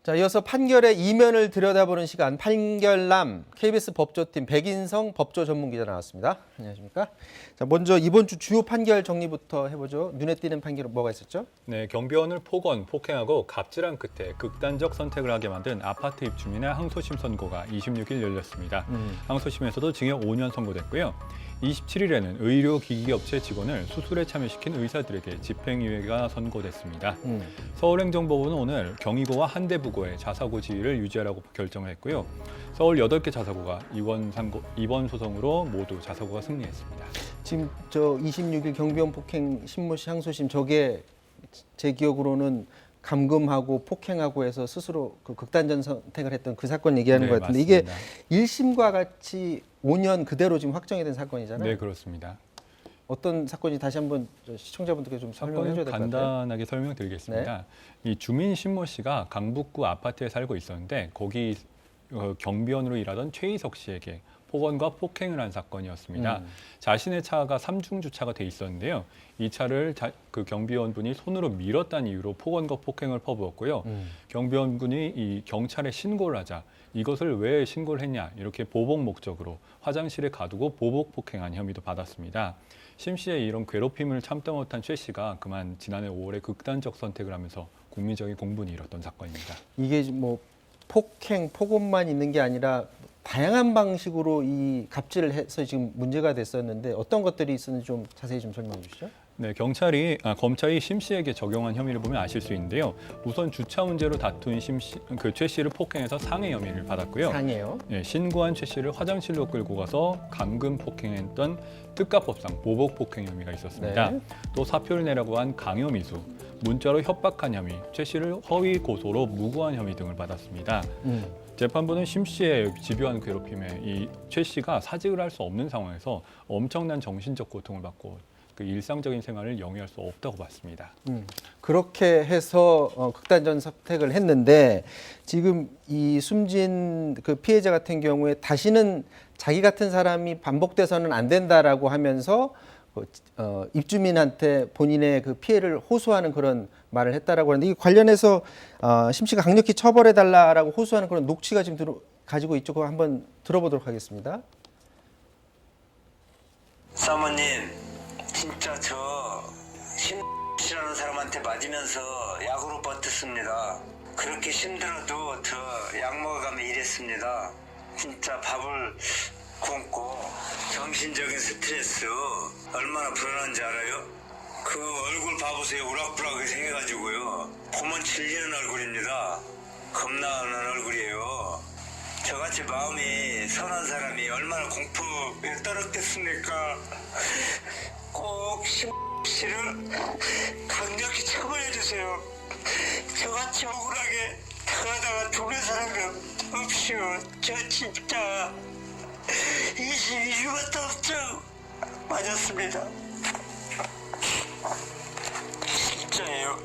자, 이어서 판결의 이면을 들여다보는 시간, 판결남 KBS 법조팀 백인성 법조 전문기자 나왔습니다. 안녕하십니까? 자, 먼저 이번 주 주요 판결 정리부터 해보죠. 눈에 띄는 판결은 뭐가 있었죠? 네, 경비원을 폭행하고 갑질한 끝에 극단적 선택을 하게 만든 아파트 입주민의 항소심 선고가 26일 열렸습니다. 항소심에서도 징역 5년 선고됐고요. 27일에는 의료기기업체 직원을 수술에 참여시킨 의사들에게 집행유예가 선고됐습니다. 서울행정법원은 오늘 경희고와 한대부고의 자사고 지위를 유지하라고 결정을 했고요. 서울 8개 자사고가 이번 소송으로 모두 자사고가 승리했습니다. 지금 저 26일 경비원 폭행 신모 씨 항소심 저게 제 기억으로는 감금하고 폭행하고 해서 스스로 그 극단적 선택을 했던 그 사건 얘기하는 네, 것 같은데 맞습니다. 이게 1심과 같이 5년 그대로 지금 확정이 된 사건이잖아요. 네, 그렇습니다. 어떤 사건이 다시 한번 시청자분들께 좀 설명해 줘야 될 것 같아요. 간단하게 설명드리겠습니다. 이 주민 신모 씨가 강북구 아파트에 살고 있었는데 거기 경비원으로 일하던 최희석 씨에게 폭언과 폭행을 한 사건이었습니다. 자신의 차가 삼중 주차가 돼 있었는데요. 이 차를 그 경비원분이 손으로 밀었다는 이유로 폭언과 폭행을 퍼부었고요. 경비원분이 이 경찰에 신고를 하자 이것을 왜 신고를 했냐 이렇게 보복 목적으로 화장실에 가두고 보복 폭행한 혐의도 받았습니다. 심 씨의 이런 괴롭힘을 참다 못한 최 씨가 그만 지난해 5월에 극단적 선택을 하면서 국민적인 공분이 일었던 사건입니다. 이게 뭐 폭행, 폭언만 있는 게 아니라 다양한 방식으로 이 갑질을 해서 지금 문제가 됐었는데 어떤 것들이 있었는지 좀 자세히 좀 설명해 주시죠. 네, 검찰이 심 씨에게 적용한 혐의를 보면 아실 수 있는데요. 우선 주차 문제로 다툰 최 씨를 폭행해서 상해 혐의를 받았고요. 상해요. 네, 신고한 최 씨를 화장실로 끌고 가서 감금 폭행했던 특가법상 보복 폭행 혐의가 있었습니다. 네. 또 사표를 내라고 한 강요미수, 문자로 협박한 혐의, 최 씨를 허위 고소로 무고한 혐의 등을 받았습니다. 재판부는 심 씨의 집요한 괴롭힘에 이 최 씨가 사직을 할 수 없는 상황에서 엄청난 정신적 고통을 받고 그 일상적인 생활을 영위할 수 없다고 봤습니다. 그렇게 해서 극단적 선택을 했는데 지금 이 숨진 그 피해자 같은 경우에 다시는 자기 같은 사람이 반복돼서는 안 된다라고 하면서 입주민한테 본인의 그 피해를 호소하는 그런 말을 했다라고 하는데 이 관련해서 심 씨가 강력히 처벌해 달라라고 호소하는 그런 녹취가 지금 가지고 있죠. 그거 한번 들어보도록 하겠습니다. 사모님, 진짜 저 심씨라는 사람한테 맞으면서 약으로 버텼습니다. 그렇게 힘들어도 저 약 먹어가며 일했습니다. 진짜 밥을 굶고 정신적인 스트레스 얼마나 불안한지 알아요? 그 얼굴 봐보세요. 우락부락하게 생겨가지고요. 보면 질리는 얼굴입니다. 겁나는 얼굴이에요. 저같이 마음이 선한 사람이 얼마나 공포에 떨었겠습니까? 꼭 심씨를 강력히 처벌해주세요. 저같이 억울하게 당하다가 죽는 사람이 없이요. 저 진짜 22주밖에 없죠. 맞았습니다. 진짜예요.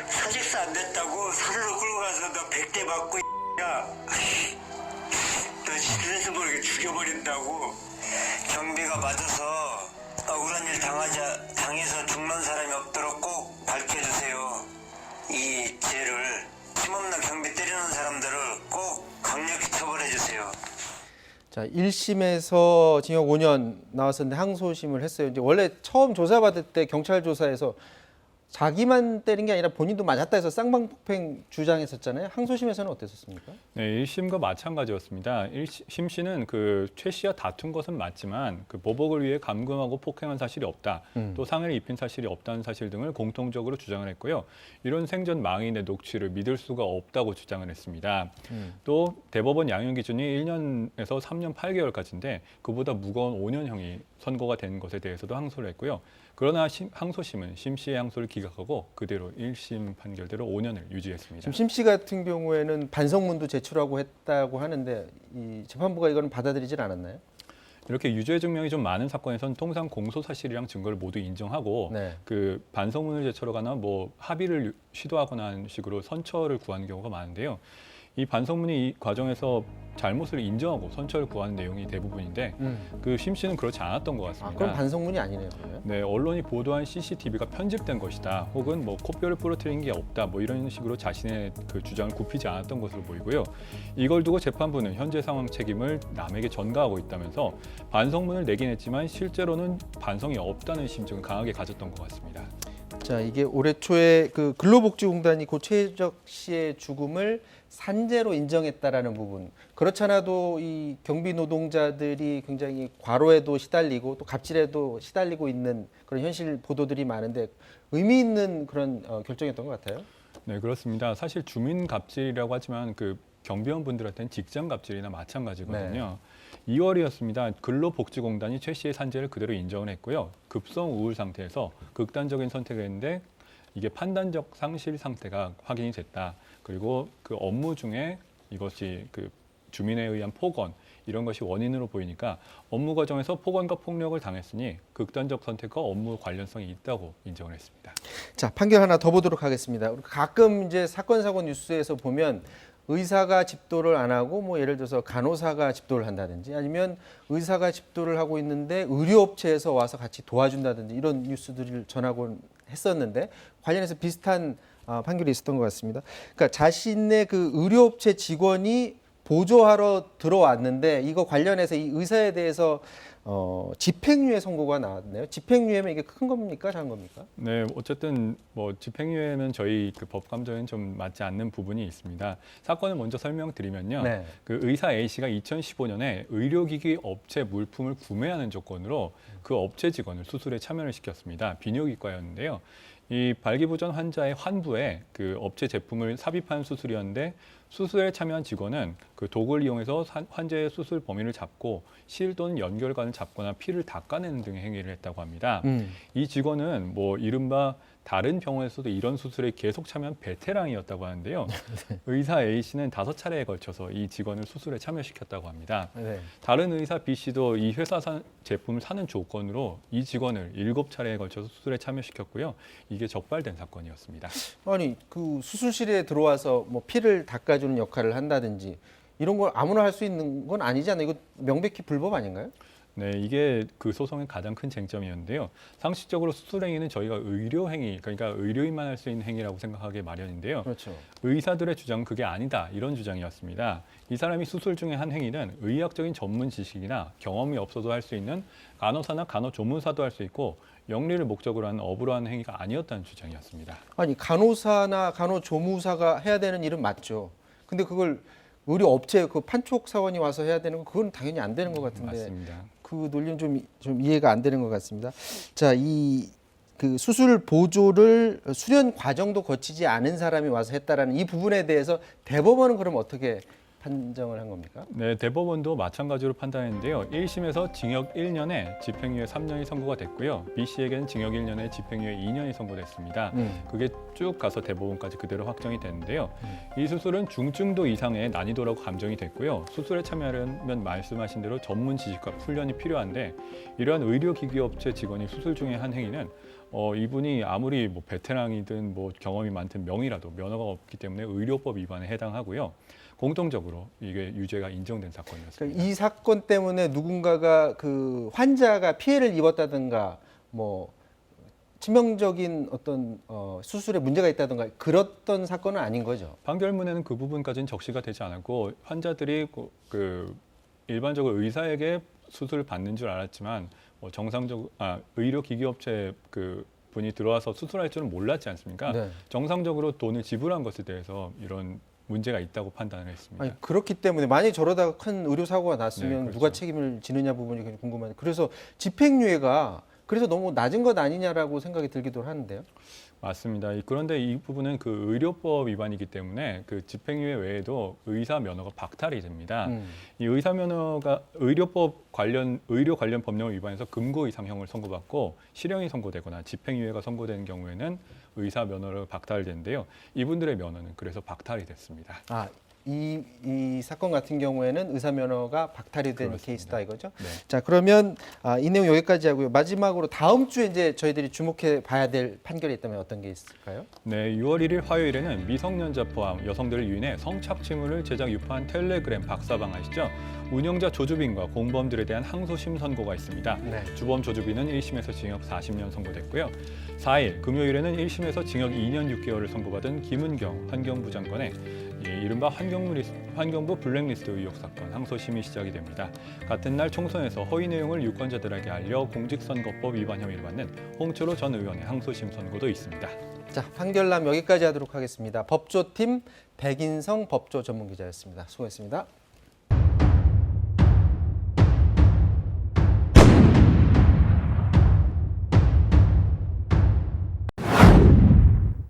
사직서 안 됐다고 사료로 끌고 가서 너 100대 맞고 야. 너 스트레스 모르게 죽여버린다고. 경비가 맞아서 억울한 일 당해서 죽는 사람이 없도록 꼭 밝혀주세요. 이 죄를 힘없는 경비 때리는 사람들을 꼭 강력히 처벌해주세요. 자, 1심에서 징역 5년 나왔었는데 항소심을 했어요. 이제 원래 처음 조사받을 때 경찰 조사에서 자기만 때린 게 아니라 본인도 맞았다 해서 쌍방폭행 주장했었잖아요. 항소심에서는 어땠었습니까? 네, 1심과 마찬가지였습니다. 심 씨는 그 최 씨와 다툰 것은 맞지만 그 보복을 위해 감금하고 폭행한 사실이 없다. 또 상해를 입힌 사실이 없다는 사실 등을 공통적으로 주장을 했고요. 이런 생전 망인의 녹취를 믿을 수가 없다고 주장을 했습니다. 또 대법원 양형 기준이 1년에서 3년 8개월까지인데 그보다 무거운 5년형이 선고가 된 것에 대해서도 항소를 했고요. 그러나 항소심은 심 씨의 항소를 기각하고 그대로 1심 판결대로 5년을 유지했습니다. 지금 심 씨 같은 경우에는 반성문도 제출하고 했다고 하는데 이 재판부가 이거는 받아들이질 않았나요? 이렇게 유죄 증명이 좀 많은 사건에서는 통상 공소 사실이랑 증거를 모두 인정하고 네. 그 반성문을 제출하거나 뭐 합의를 시도하거나 하는 식으로 선처를 구하는 경우가 많은데요. 이 반성문이 이 과정에서 잘못을 인정하고 선처를 구하는 내용이 대부분인데 그 심 씨는 그렇지 않았던 것 같습니다. 그럼 반성문이 아니네요. 그러면. 네, 언론이 보도한 CCTV가 편집된 것이다. 혹은 뭐 코뼈를 부러뜨린 게 없다. 뭐 이런 식으로 자신의 그 주장을 굽히지 않았던 것으로 보이고요. 이걸 두고 재판부는 현재 상황 책임을 남에게 전가하고 있다면서 반성문을 내긴 했지만 실제로는 반성이 없다는 심증을 강하게 가졌던 것 같습니다. 자, 이게 올해 초에 그 근로복지공단이 고 최혜적 씨의 죽음을 산재로 인정했다라는 부분. 그렇지 않아도 이 경비 노동자들이 굉장히 과로에도 시달리고 또 갑질에도 시달리고 있는 그런 현실 보도들이 많은데 의미 있는 그런 결정이었던 것 같아요. 네, 그렇습니다. 사실 주민 갑질이라고 하지만 그 경비원 분들한테는 직장 갑질이나 마찬가지거든요. 2월이었습니다. 근로복지공단이 최 씨의 산재를 그대로 인정을 했고요. 급성 우울 상태에서 극단적인 선택을 했는데 이게 판단적 상실 상태가 확인이 됐다. 그리고 그 업무 중에 이것이 그 주민에 의한 폭언 이런 것이 원인으로 보이니까 업무 과정에서 폭언과 폭력을 당했으니 극단적 선택과 업무 관련성이 있다고 인정을 했습니다. 자, 판결 하나 더 보도록 하겠습니다. 가끔 이제 사건 사고 뉴스에서 보면 의사가 집도를 안 하고 뭐 예를 들어서 간호사가 집도를 한다든지 아니면 의사가 집도를 하고 있는데 의료업체에서 와서 같이 도와준다든지 이런 뉴스들을 전하곤 했었는데 관련해서 비슷한 판결이 있었던 것 같습니다. 그러니까 자신의 그 의료업체 직원이 보조하러 들어왔는데 이거 관련해서 이 의사에 대해서 집행유예 선고가 나왔네요. 집행유예면 이게 큰 겁니까, 작은 겁니까? 네, 어쨌든 뭐 집행유예는 저희 그 법감정에는 좀 맞지 않는 부분이 있습니다. 사건을 먼저 설명드리면요. 네. 그 의사 A 씨가 2015년에 의료기기 업체 물품을 구매하는 조건으로 그 업체 직원을 수술에 참여를 시켰습니다. 비뇨기과였는데요. 이 발기부전 환자의 환부에 그 업체 제품을 삽입한 수술이었는데 수술에 참여한 직원은 그 도구를 이용해서 환자의 수술 범위를 잡고 실 또는 연결관을 잡거나 피를 닦아내는 등의 행위를 했다고 합니다. 이 직원은 뭐 이른바 다른 병원에서도 이런 수술에 계속 참여한 베테랑이었다고 하는데요. 의사 A 씨는 5차례에 걸쳐서 이 직원을 수술에 참여시켰다고 합니다. 네. 다른 의사 B 씨도 이 회사 제품을 사는 조건으로 이 직원을 7차례에 걸쳐서 수술에 참여시켰고요. 이게 적발된 사건이었습니다. 아니 그 수술실에 들어와서 뭐 피를 닦아주는 역할을 한다든지 이런 걸 아무나 할 수 있는 건 아니잖아요. 이거 명백히 불법 아닌가요? 네, 이게 그 소송의 가장 큰 쟁점이었는데요. 상식적으로 수술 행위는 저희가 의료 행위, 그러니까 의료인만 할 수 있는 행위라고 생각하기 마련인데요. 그렇죠. 의사들의 주장은 그게 아니다, 이런 주장이었습니다. 이 사람이 수술 중에 한 행위는 의학적인 전문 지식이나 경험이 없어도 할 수 있는 간호사나 간호조무사도 할 수 있고 영리를 목적으로 하는 업으로 하는 행위가 아니었다는 주장이었습니다. 아니 간호사나 간호조무사가 해야 되는 일은 맞죠. 근데 그걸 의료업체 그 판촉 사원이 와서 해야 되는 건 그건 당연히 안 되는 것 같은데 맞습니다. 그 논리는 좀 이해가 안 되는 것 같습니다. 자, 이 그 수술 보조를 수련 과정도 거치지 않은 사람이 와서 했다라는 이 부분에 대해서 대법원은 그럼 어떻게 판정을 한 겁니까? 네, 대법원도 마찬가지로 판단했는데요. 1심에서 징역 1년에 집행유예 3년이 선고가 됐고요. B 씨에게는 징역 1년에 집행유예 2년이 선고됐습니다. 그게 쭉 가서 대법원까지 그대로 확정이 됐는데요. 이 수술은 중증도 이상의 난이도라고 감정이 됐고요. 수술에 참여하려면 말씀하신 대로 전문 지식과 훈련이 필요한데 이러한 의료기기업체 직원이 수술 중에 한 행위는 이분이 아무리 뭐 베테랑이든 뭐 경험이 많든 명의라도 면허가 없기 때문에 의료법 위반에 해당하고요. 공통적으로 이게 유죄가 인정된 사건이었습니다. 그러니까 이 사건 때문에 누군가가 그 환자가 피해를 입었다든가 뭐 치명적인 어떤 수술에 문제가 있다든가 그랬던 사건은 아닌 거죠. 판결문에는 그 부분까지는 적시가 되지 않았고 환자들이 그 일반적으로 의사에게 수술을 받는 줄 알았지만 뭐 의료기기업체 그 분이 들어와서 수술할 줄은 몰랐지 않습니까? 네. 정상적으로 돈을 지불한 것에 대해서 이런 문제가 있다고 판단을 했습니다. 아니, 그렇기 때문에 만약에 저러다가 큰 의료 사고가 났으면 네, 그렇죠. 누가 책임을 지느냐 부분이 굉장히 궁금한데 그래서 집행유예가 그래서 너무 낮은 것 아니냐라고 생각이 들기도 하는데요. 맞습니다. 그런데 이 부분은 그 의료법 위반이기 때문에 그 집행유예 외에도 의사 면허가 박탈이 됩니다. 이 의사 면허가 의료 관련 법령을 위반해서 금고 이상형을 선고받고 실형이 선고되거나 집행유예가 선고되는 경우에는 의사 면허를 박탈되는데요. 이분들의 면허는 그래서 박탈이 됐습니다. 아, 이 사건 같은 경우에는 의사 면허가 박탈이 된 그렇습니다. 케이스다 이거죠. 네. 자, 그러면 이 내용 여기까지 하고요. 마지막으로 다음 주에 이제 저희들이 주목해 봐야 될 판결이 있다면 어떤 게 있을까요? 네, 6월 1일 화요일에는 미성년자 포함 여성들을 유인해 성착취물을 제작 유포한 텔레그램 박사방 아시죠? 운영자 조주빈과 공범들에 대한 항소심 선고가 있습니다. 네. 주범 조주빈은 1심에서 징역 40년 선고됐고요. 4일 금요일에는 1심에서 징역 2년 6개월을 선고받은 김은경 환경부 장관의 이른바 환경부 블랙리스트 의혹 사건 항소심이 시작이 됩니다. 같은 날 총선에서 허위 내용을 유권자들에게 알려 공직선거법 위반 혐의를 받는 홍철호 전 의원의 항소심 선고도 있습니다. 자, 판결남 여기까지 하도록 하겠습니다. 법조팀 백인성 법조 전문기자였습니다. 수고했습니다.